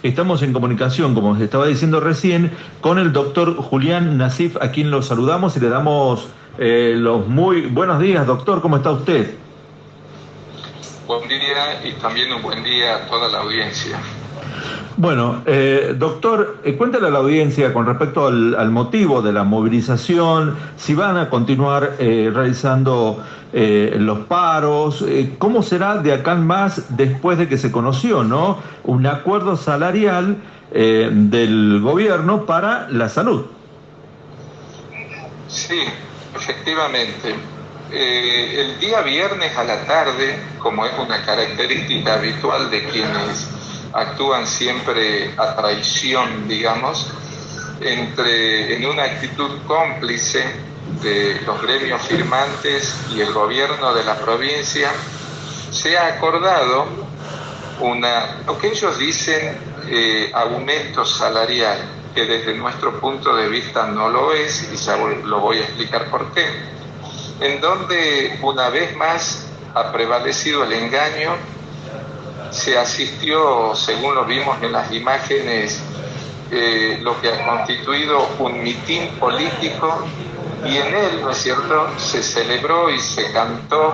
Estamos en comunicación, como os estaba diciendo recién, con el doctor Julián Nassif, a quien lo saludamos y le damos los muy buenos días. Doctor, ¿cómo está usted? Buen día y también un buen día a toda la audiencia. Bueno, doctor, cuéntale a la audiencia con respecto al motivo de la movilización, si van a continuar realizando los paros, cómo será de acá en más después de que se conoció, ¿no? Un acuerdo salarial del gobierno para la salud. Sí, efectivamente. El día viernes a la tarde, como es una característica habitual de quienes actúan siempre a traición, digamos, en una actitud cómplice de los gremios firmantes y el gobierno de la provincia, se ha acordado lo que ellos dicen aumento salarial, que desde nuestro punto de vista no lo es, y ya lo voy a explicar por qué, en donde una vez más ha prevalecido el engaño. Se asistió, según lo vimos en las imágenes, lo que ha constituido un mitin político, y en él, ¿no es cierto?, se celebró y se cantó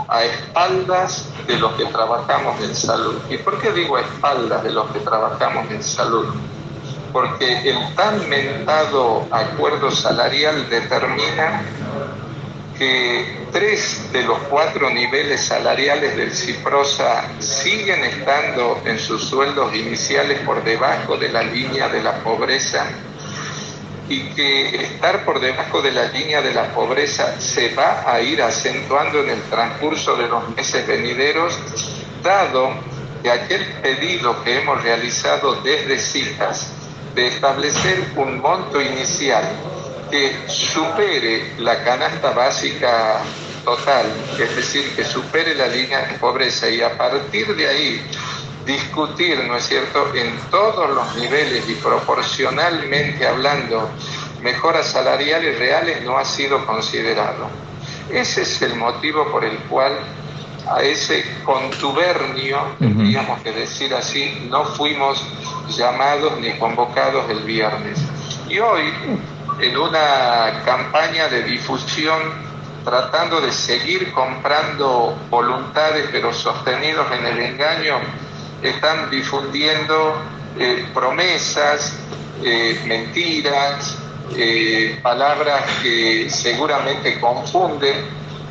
a espaldas de los que trabajamos en salud. ¿Y por qué digo a espaldas de los que trabajamos en salud? Porque el tan mentado acuerdo salarial determina que 3 de los 4 niveles salariales del CIPROSA siguen estando en sus sueldos iniciales por debajo de la línea de la pobreza, y que estar por debajo de la línea de la pobreza se va a ir acentuando en el transcurso de los meses venideros, dado que aquel pedido que hemos realizado desde CITAS de establecer un monto inicial que supere la canasta básica total, es decir, que supere la línea de pobreza, y a partir de ahí discutir, ¿no es cierto?, en todos los niveles y proporcionalmente hablando, mejoras salariales reales, no ha sido considerado. Ese es el motivo por el cual a ese contubernio, tendríamos que decir así, no fuimos llamados ni convocados el viernes. Y hoy, en una campaña de difusión, tratando de seguir comprando voluntades, pero sostenidos en el engaño, están difundiendo promesas, mentiras, palabras que seguramente confunden,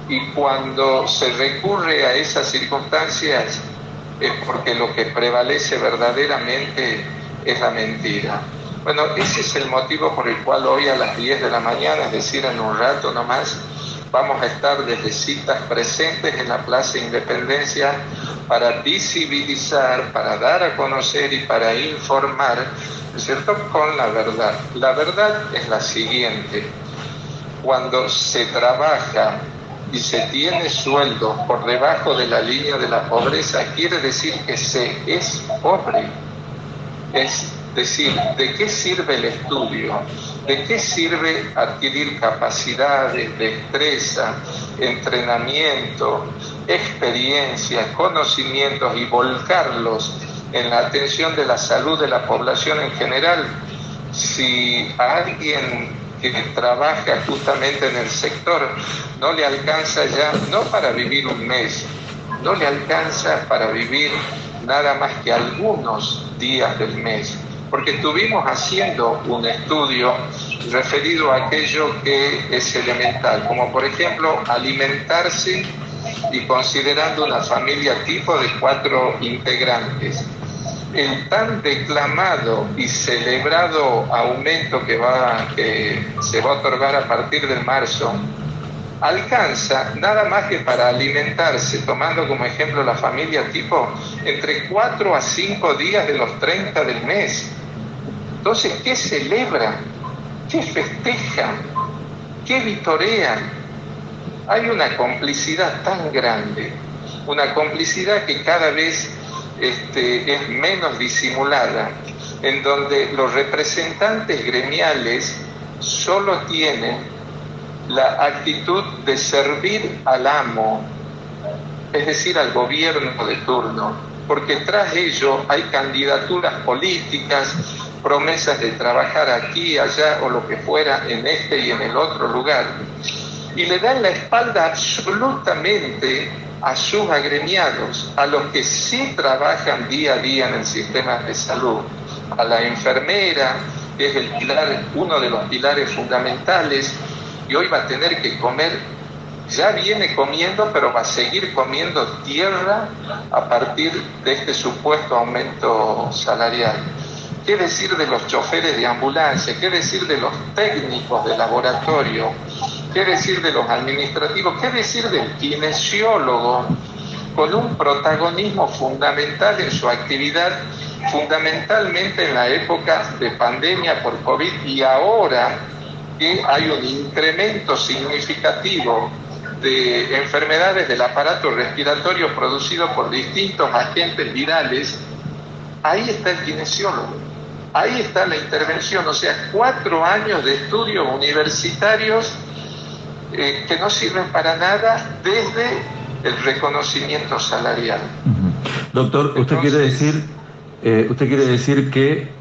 y cuando se recurre a esas circunstancias es porque lo que prevalece verdaderamente es la mentira. Bueno, ese es el motivo por el cual hoy a las 10 de la mañana, es decir, en un rato nomás, vamos a estar desde CITAS presentes en la Plaza Independencia para visibilizar, para dar a conocer y para informar, ¿no es cierto?, con la verdad. La verdad es la siguiente: cuando se trabaja y se tiene sueldo por debajo de la línea de la pobreza, quiere decir que se es pobre. Es decir, ¿de qué sirve el estudio? ¿De qué sirve adquirir capacidades, destreza, entrenamiento, experiencia, conocimientos y volcarlos en la atención de la salud de la población en general, si a alguien que trabaja justamente en el sector no le alcanza ya, no para vivir un mes, no le alcanza para vivir nada más que algunos días del mes? Porque estuvimos haciendo un estudio referido a aquello que es elemental, como por ejemplo alimentarse, y considerando una familia tipo de 4 integrantes. El tan declamado y celebrado aumento que se va a otorgar a partir de marzo alcanza nada más que para alimentarse, tomando como ejemplo la familia tipo, entre 4 a 5 días de los 30 del mes. Entonces, ¿qué celebran? ¿Qué festejan? ¿Qué vitorean? Hay una complicidad tan grande, una complicidad que cada vez es menos disimulada, en donde los representantes gremiales solo tienen la actitud de servir al amo, es decir, al gobierno de turno, porque tras ello hay candidaturas políticas, promesas de trabajar aquí, allá o lo que fuera, en este y en el otro lugar, y le dan la espalda absolutamente a sus agremiados, a los que sí trabajan día a día en el sistema de salud, a la enfermera, que es el pilar, uno de los pilares fundamentales, y hoy va a tener que comer, ya viene comiendo, pero va a seguir comiendo tierra a partir de este supuesto aumento salarial. ¿Qué decir de los choferes de ambulancia? ¿Qué decir de los técnicos de laboratorio? ¿Qué decir de los administrativos? ¿Qué decir del kinesiólogo? Con un protagonismo fundamental en su actividad, fundamentalmente en la época de pandemia por COVID, y ahora que hay un incremento significativo de enfermedades del aparato respiratorio producido por distintos agentes virales, ahí está el kinesiólogo, ahí está la intervención. O sea, 4 años de estudios universitarios que no sirven para nada desde el reconocimiento salarial. Doctor, ¿usted quiere decir que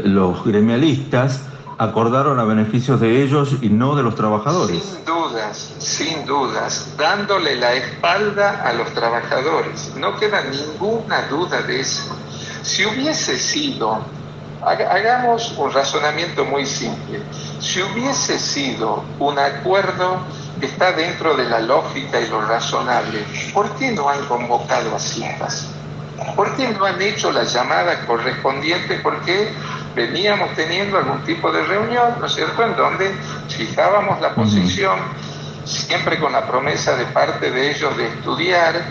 los gremialistas acordaron a beneficios de ellos y no de los trabajadores? Sin dudas, dándole la espalda a los trabajadores. No queda ninguna duda de eso. Si hubiese sido, hagamos un razonamiento muy simple, si hubiese sido un acuerdo que está dentro de la lógica y lo razonable, ¿por qué no han convocado a citas? ¿Por qué no han hecho la llamada correspondiente? Porque veníamos teniendo algún tipo de reunión, ¿no es cierto?, en donde fijábamos la posición, siempre con la promesa de parte de ellos de estudiar,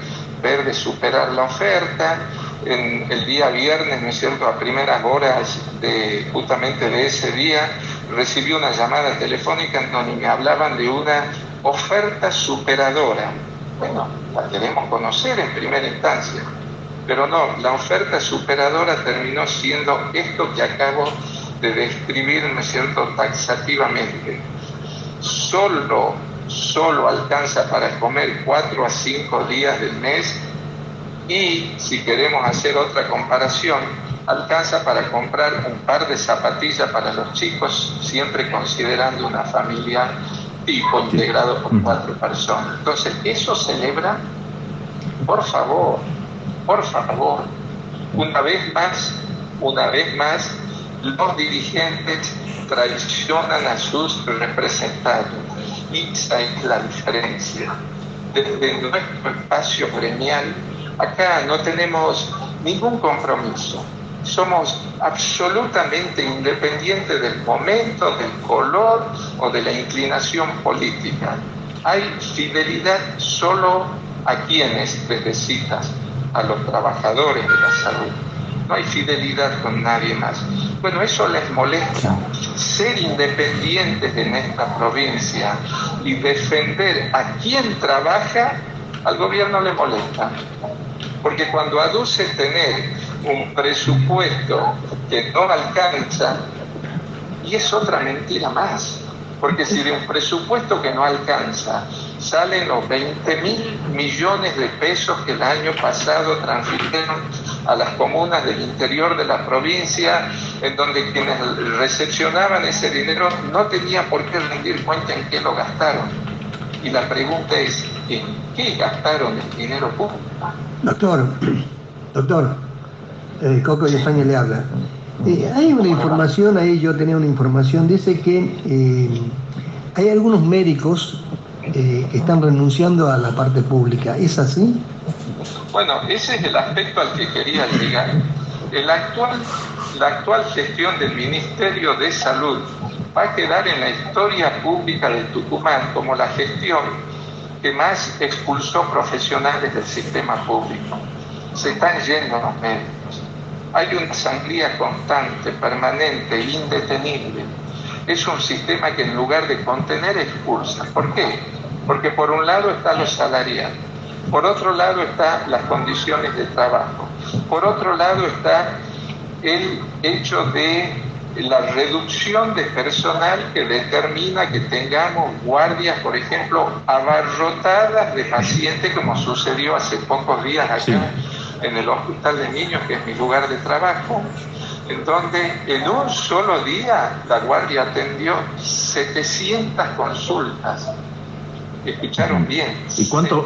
ver de superar la oferta. En el día viernes, ¿no es cierto?, a primeras horas justamente de ese día, recibí una llamada telefónica en donde me hablaban de una oferta superadora. Bueno, la queremos conocer en primera instancia, pero no, la oferta superadora terminó siendo esto que acabo de describir, ¿no es cierto?, taxativamente. Solo alcanza para comer 4 a 5 días del mes, y si queremos hacer otra comparación, alcanza para comprar un par de zapatillas para los chicos, siempre considerando una familia tipo integrado por 4 personas. Entonces, ¿eso celebra? Por favor, una vez más, los dirigentes traicionan a sus representados. Y esa es la diferencia. Desde nuestro espacio gremial, acá no tenemos ningún compromiso. Somos absolutamente independientes del momento, del color o de la inclinación política. Hay fidelidad solo a quienes necesitas, a los trabajadores de la salud. No hay fidelidad con nadie más. Bueno, eso les molesta. Ser independientes en esta provincia y defender a quien trabaja, al gobierno le molesta. Porque cuando aduce tener un presupuesto que no alcanza, y es otra mentira más, porque si de un presupuesto que no alcanza salen los 20.000 millones de pesos que el año pasado transfirieron a las comunas del interior de la provincia, en donde quienes recepcionaban ese dinero no tenían por qué rendir cuenta en qué lo gastaron. Y la pregunta es, ¿en qué gastaron el dinero público? Doctor, Coco de España le habla. Hay una información ahí, yo tenía una información, dice que hay algunos médicos que están renunciando a la parte pública. ¿Es así? Bueno, ese es el aspecto al que quería llegar. La actual gestión del Ministerio de Salud va a quedar en la historia pública de Tucumán como la gestión que más expulsó profesionales del sistema público. Se están yendo los médicos. Hay una sangría constante, permanente, indetenible. Es un sistema que en lugar de contener expulsa. ¿Por qué? Porque por un lado está lo salarial, por otro lado están las condiciones de trabajo, por otro lado está el hecho de la reducción de personal que determina que tengamos guardias, por ejemplo, abarrotadas de pacientes, como sucedió hace pocos días acá en el Hospital de Niños, que es mi lugar de trabajo, en donde en un solo día la guardia atendió 700 consultas. Escucharon bien. ¿Y cuántos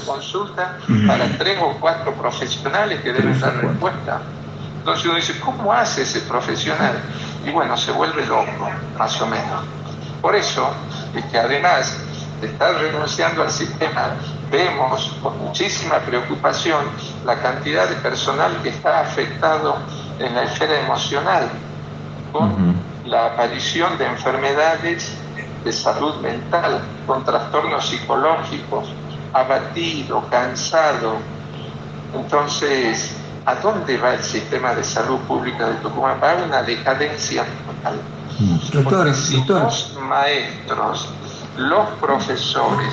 consultas para 3 o 4 profesionales que deben dar respuesta? Entonces uno dice, ¿cómo hace ese profesional? Y bueno, se vuelve loco, más o menos. Por eso es que además de estar renunciando al sistema, vemos con muchísima preocupación la cantidad de personal que está afectado en la esfera emocional, con la aparición de enfermedades de salud mental, con trastornos psicológicos, abatido, cansado. Entonces, ¿a dónde va el sistema de salud pública de Tucumán? Va a una decadencia total. Porque si los maestros, los profesores,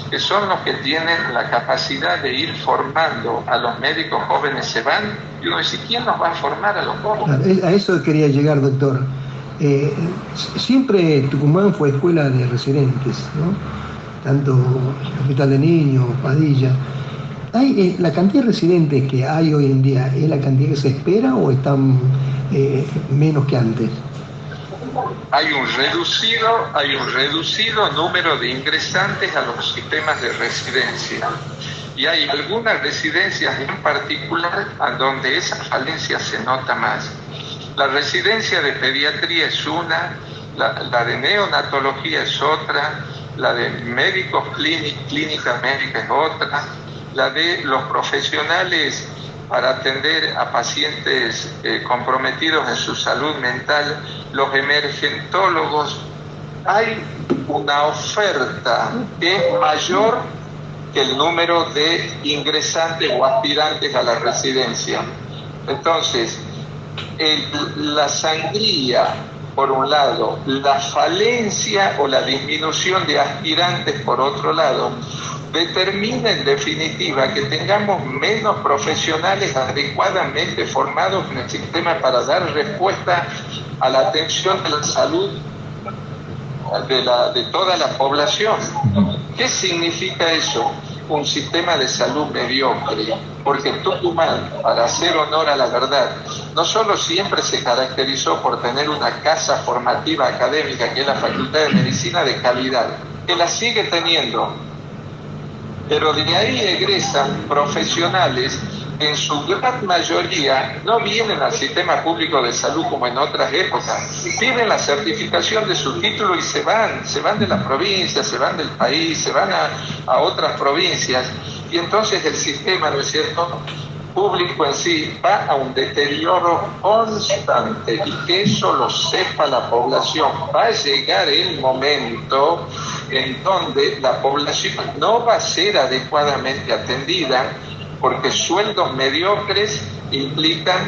que son los que tienen la capacidad de ir formando a los médicos jóvenes, se van, y uno dice, ¿quién nos va a formar a los jóvenes? A eso quería llegar, doctor. Siempre Tucumán fue escuela de residentes, ¿no? Tanto el Hospital de Niños, Padilla. ¿La cantidad de residentes que hay hoy en día es la cantidad que se espera o están menos que antes? Hay un reducido número de ingresantes a los sistemas de residencia, y hay algunas residencias en particular en donde esa falencia se nota más. La residencia de pediatría es una, la de neonatología es otra, la de médicos clínica médica es otra, la de los profesionales para atender a pacientes comprometidos en su salud mental, los emergentólogos. Hay una oferta que es mayor que el número de ingresantes o aspirantes a la residencia. Entonces, la sangría, por un lado, la falencia o la disminución de aspirantes, por otro lado, determina en definitiva que tengamos menos profesionales adecuadamente formados en el sistema para dar respuesta a la atención de la salud de toda la población. ¿Qué significa eso? Un sistema de salud mediocre, porque Tucumán, para hacer honor a la verdad, no solo siempre se caracterizó por tener una casa formativa académica, que es la Facultad de Medicina de calidad, que la sigue teniendo, pero de ahí egresan profesionales que en su gran mayoría no vienen al sistema público de salud como en otras épocas, piden la certificación de su título y se van de la provincia, se van del país, se van a otras provincias, y entonces el sistema, ¿no es cierto?, público en sí va a un deterioro constante, y que eso lo sepa la población. Va a llegar el momento en donde la población no va a ser adecuadamente atendida, porque sueldos mediocres implican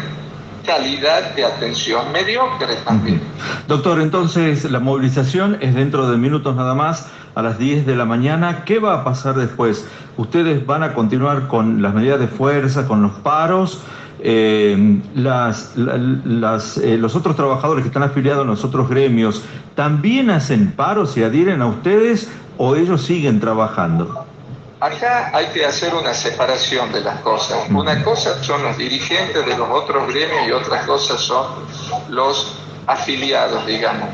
calidad de atención mediocre también. Doctor, entonces la movilización es dentro de minutos nada más, a las 10 de la mañana. ¿Qué va a pasar después? ¿Ustedes van a continuar con las medidas de fuerza, con los paros? Los otros trabajadores que están afiliados en los otros gremios, ¿también hacen paros y adhieren a ustedes o ellos siguen trabajando? Acá hay que hacer una separación de las cosas. Una cosa son los dirigentes de los otros gremios y otras cosas son los afiliados, digamos.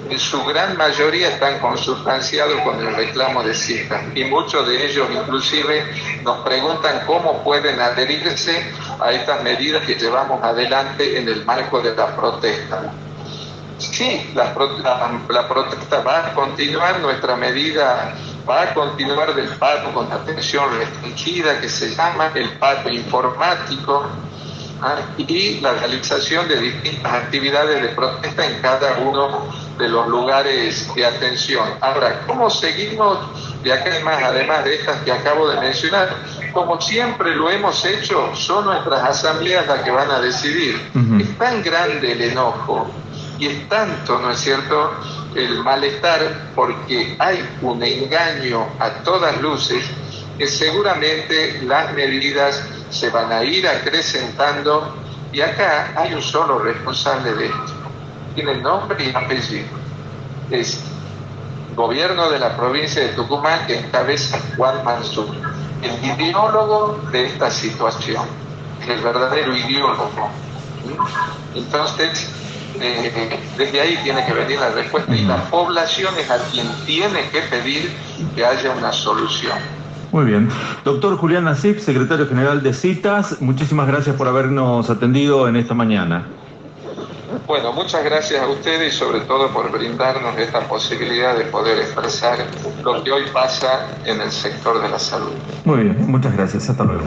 En su gran mayoría están consustanciados con el reclamo de cita, y muchos de ellos inclusive nos preguntan cómo pueden adherirse a estas medidas que llevamos adelante en el marco de la protesta. Sí, la protesta va a continuar, nuestra medida va a continuar del paro con atención restringida, que se llama el paro informático, y la realización de distintas actividades de protesta en cada uno de los lugares de atención. Ahora, ¿cómo seguimos de acá en más, además de estas que acabo de mencionar? Como siempre lo hemos hecho, son nuestras asambleas las que van a decidir. Es tan grande el enojo y es tanto, ¿no es cierto?, el malestar, porque hay un engaño a todas luces, que seguramente las medidas se van a ir acrecentando, y acá hay un solo responsable de esto. Tiene nombre y apellido. Es Gobierno de la provincia de Tucumán, que encabeza Juan Mansur. el ideólogo de esta situación, el verdadero ideólogo. Entonces, desde ahí tiene que venir la respuesta y la población es a quien tiene que pedir que haya una solución. Muy bien. Doctor Julián Nasip, secretario general de CITAS, muchísimas gracias por habernos atendido en esta mañana. Bueno, muchas gracias a ustedes y sobre todo por brindarnos esta posibilidad de poder expresar lo que hoy pasa en el sector de la salud. Muy bien, muchas gracias. Hasta luego.